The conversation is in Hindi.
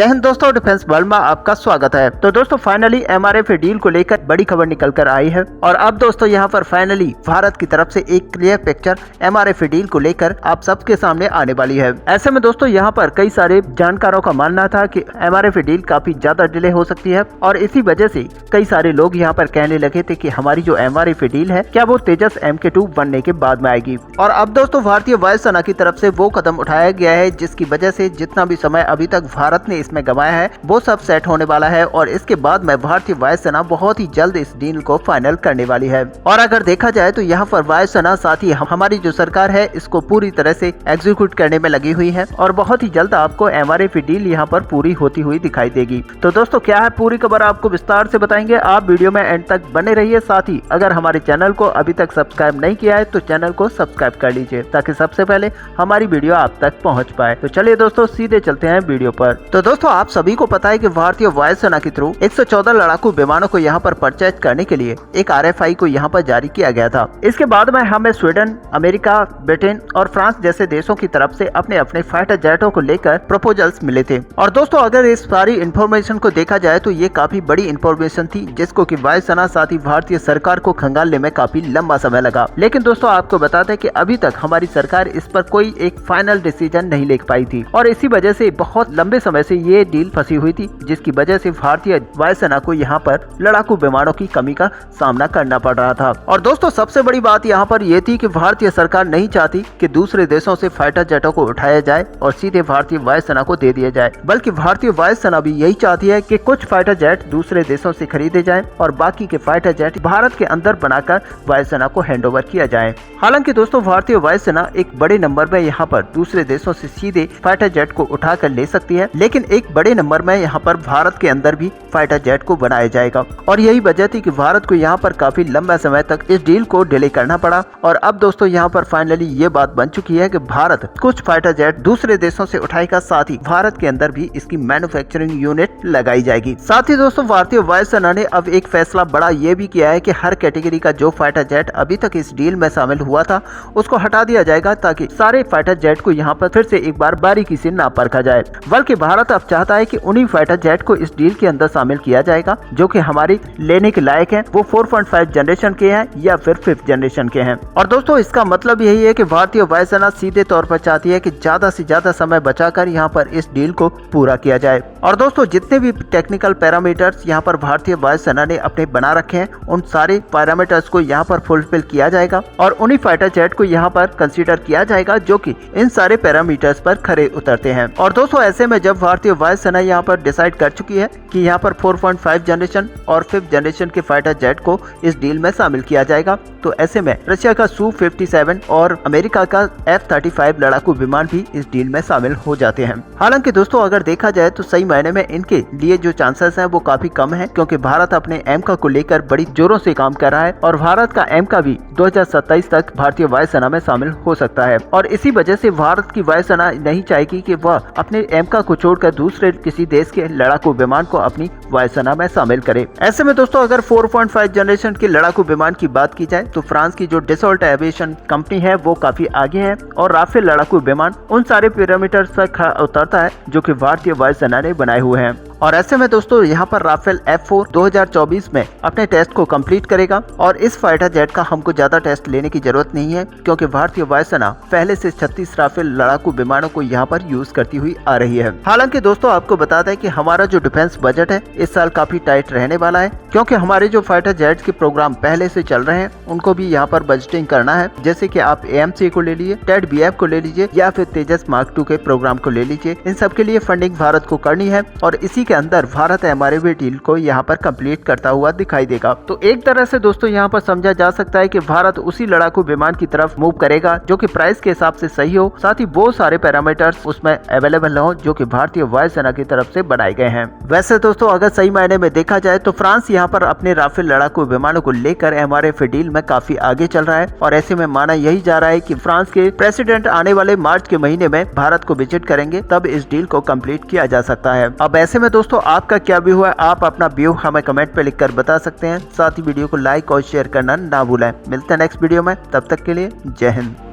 जय हिंद दोस्तों, डिफेंस वर्ल्ड में आपका स्वागत है। तो दोस्तों फाइनली एमआरएफ डील को लेकर बड़ी खबर निकल कर आई है और अब दोस्तों यहां पर फाइनली भारत की तरफ से एक क्लियर पिक्चर एमआरएफ डील को लेकर आप सबके सामने आने वाली है। ऐसे में दोस्तों यहां पर कई सारे जानकारों का मानना था कि एमआरएफ डील काफी ज्यादा डिले हो सकती है और इसी वजह से कई सारे लोग यहां पर कहने लगे थे कि हमारी जो एमआरएफ डील है क्या वो तेजस MK2 बनने के बाद में आएगी। और अब दोस्तों भारतीय वायुसेना की तरफ से वो कदम उठाया गया है जिसकी वजह से जितना भी समय अभी तक भारत ने इसमें गंवाया है वो सब सेट होने वाला है और इसके बाद में भारतीय वायुसेना बहुत ही जल्द इस डील को फाइनल करने वाली है। और अगर देखा जाए तो यहाँ पर वायुसेना साथ ही हमारी जो सरकार है इसको पूरी तरह से एग्जीक्यूट करने में लगी हुई है और बहुत ही जल्द आपको एमआरएफ डील यहाँ पर पूरी होती हुई दिखाई देगी। तो दोस्तों क्या है पूरी खबर आपको विस्तार से बताएंगे, आप वीडियो में एंड तक बने रहिए। साथ ही अगर हमारे चैनल को अभी तक सब्सक्राइब नहीं किया है तो चैनल को सब्सक्राइब कर लीजिए ताकि सबसे पहले हमारी वीडियो आप तक पहुँच पाए। तो चलिए दोस्तों सीधे चलते हैं वीडियो पर। तो दोस्तों आप सभी को पता है कि भारतीय वायुसेना के थ्रू 114 लड़ाकू विमानों को यहाँ पर परचेज करने के लिए एक RFI को यहाँ पर जारी किया गया था। इसके बाद में हमें स्वीडन, अमेरिका, ब्रिटेन और फ्रांस जैसे देशों की तरफ से अपने अपने फाइटर जेटों को लेकर प्रपोजल्स मिले थे। और दोस्तों अगर इस सारी इन्फॉर्मेशन को देखा जाए तो ये काफी बड़ी इन्फॉर्मेशन थी जिसको कि वायुसेना साथ ही भारतीय सरकार को खंगालने में काफी लंबा समय लगा। लेकिन दोस्तों आपको बता दें कि अभी तक हमारी सरकार इस पर कोई एक फाइनल डिसीजन नहीं ले पाई थी और इसी वजह से बहुत लंबे समय से ये डील फंसी हुई थी जिसकी वजह से भारतीय वायुसेना को यहाँ पर लड़ाकू विमानों की कमी का सामना करना पड़ रहा था। और दोस्तों सबसे बड़ी बात यहाँ पर यह थी कि भारतीय सरकार नहीं चाहती कि दूसरे देशों से फाइटर जेटों को उठाया जाए और सीधे भारतीय वायुसेना को दे दिया जाए, बल्कि भारतीय वायुसेना भी यही चाहती है कि कुछ फाइटर जेट दूसरे देशों से खरीदे जाएं और बाकी के फाइटर जेट भारत के अंदर बनाकर वायुसेना को हैंडओवर किया जाए। हालांकि दोस्तों भारतीय वायुसेना एक बड़े नंबर में यहाँ पर दूसरे देशों से सीधे फाइटर जेट को उठा कर ले सकती है, लेकिन एक बड़े नंबर में यहाँ पर भारत के अंदर भी फाइटर जेट को बनाया जाएगा। और यही वजह थी कि भारत को यहाँ पर काफी लंबा समय तक इस डील को डिले करना पड़ा। और अब दोस्तों यहाँ पर फाइनली ये बात बन चुकी है कि भारत कुछ फाइटर जेट दूसरे देशों से उठाएगा, साथ ही भारत के अंदर भी इसकी मैन्युफैक्चरिंग यूनिट लगाई जाएगी। साथ ही दोस्तों भारतीय वायुसेना ने अब एक फैसला बड़ा ये भी किया है कि हर कैटेगरी का जो फाइटर जेट अभी तक इस डील में शामिल हुआ था उसको हटा दिया जाएगा ताकि सारे फाइटर जेट को यहाँ पर फिर से एक बार बारीकी से ना परखा जाए। बल्कि भारत अब चाहता है कि उन्हीं फाइटर जेट को इस डील के अंदर शामिल किया जाएगा जो कि हमारी लेने के लायक हैं, वो 4.5 जनरेशन के हैं या फिर 5th जनरेशन के हैं। और दोस्तों इसका मतलब यही है कि भारतीय वायुसेना सीधे तौर पर चाहती है कि ज्यादा से ज्यादा समय बचाकर यहाँ पर इस डील को पूरा किया जाए। और दोस्तों जितने भी टेक्निकल पैरामीटर्स यहाँ पर भारतीय वायुसेना ने अपने बना रखे हैं उन सारे पैरामीटर्स को यहाँ पर फुलफिल किया जाएगा और उन्हीं फाइटर जेट को यहाँ पर कंसीडर किया जाएगा जो कि इन सारे पैरामीटर्स पर खरे उतरते हैं। और दोस्तों ऐसे में जब भारतीय वायुसेना यहाँ पर डिसाइड कर चुकी है कि यहाँ पर 4.5 जनरेशन और 5th जनरेशन के फाइटर जेट को इस डील में शामिल किया जाएगा, तो ऐसे में रशिया का Su-57 और अमेरिका का F-35 लड़ाकू विमान भी इस डील में शामिल हो जाते हैं। हालांकि दोस्तों अगर देखा जाए तो सही मायने में इनके लिए जो चांसेस हैं वो काफी कम है क्योंकि भारत अपने एमका को लेकर बड़ी जोरों से काम कर रहा है और भारत का एमका भी 2027 तक भारतीय वायुसेना में शामिल हो सकता है। और इसी वजह से भारत की वायुसेना नहीं चाहेगी कि वह अपने एमका को छोड़कर दूसरे किसी देश के लड़ाकू विमान को अपनी वायुसेना में शामिल करे। ऐसे में दोस्तों अगर 4.5 जनरेशन के लड़ाकू विमान की बात की जाए तो फ्रांस की जो डसॉल्ट एविएशन कंपनी है वो काफी आगे है और राफेल लड़ाकू विमान उन सारे पैरामीटर्स पर उतरता है जो कि भारतीय वायुसेना ने बनाए हुए हैं। और ऐसे में दोस्तों यहाँ पर राफेल F4 2024 में अपने टेस्ट को कंप्लीट करेगा और इस फाइटर जेट का हमको ज्यादा टेस्ट लेने की जरूरत नहीं है क्योंकि भारतीय वायुसेना पहले से 36 राफेल लड़ाकू विमानों को यहाँ पर यूज करती हुई आ रही है। हालांकि दोस्तों आपको बता दें कि हमारा जो डिफेंस बजट है इस साल काफी टाइट रहने वाला है क्योंकि हमारे जो फाइटर जेट के प्रोग्राम पहले से चल रहे हैं उनको भी यहाँ पर बजटिंग करना है। जैसे कि आप AMC को ले लीजिए, टेड BF को ले लीजिए या फिर तेजस Mark 2 के प्रोग्राम को ले लीजिए, इन सब के लिए फंडिंग भारत को करनी है और इसी के अंदर भारत एमआरएफ डील को यहाँ पर कंप्लीट करता हुआ दिखाई देगा। तो एक तरह से दोस्तों यहाँ पर समझा जा सकता है कि भारत उसी लड़ाकू विमान की तरफ मूव करेगा जो कि प्राइस के हिसाब से सही हो, साथ ही वो सारे पैरामीटर्स उसमें अवेलेबल हो जो कि भारतीय वायुसेना की तरफ से बनाए गए हैं। वैसे दोस्तों अगर सही मायने में देखा जाए तो फ्रांस यहाँ पर अपने राफेल लड़ाकू विमानों को लेकर एमआरएफ डील में काफी आगे चल रहा है और ऐसे में माना यही जा रहा है कि फ्रांस के प्रेसिडेंट आने वाले मार्च के महीने में भारत को विजिट करेंगे, तब इस डील को कंप्लीट किया जा सकता है। अब ऐसे में दोस्तों आपका क्या व्यू है, आप अपना व्यू हमें कमेंट पे लिखकर बता सकते हैं। साथ ही वीडियो को लाइक और शेयर करना ना भूलें। मिलते हैं नेक्स्ट वीडियो में, तब तक के लिए जय हिंद।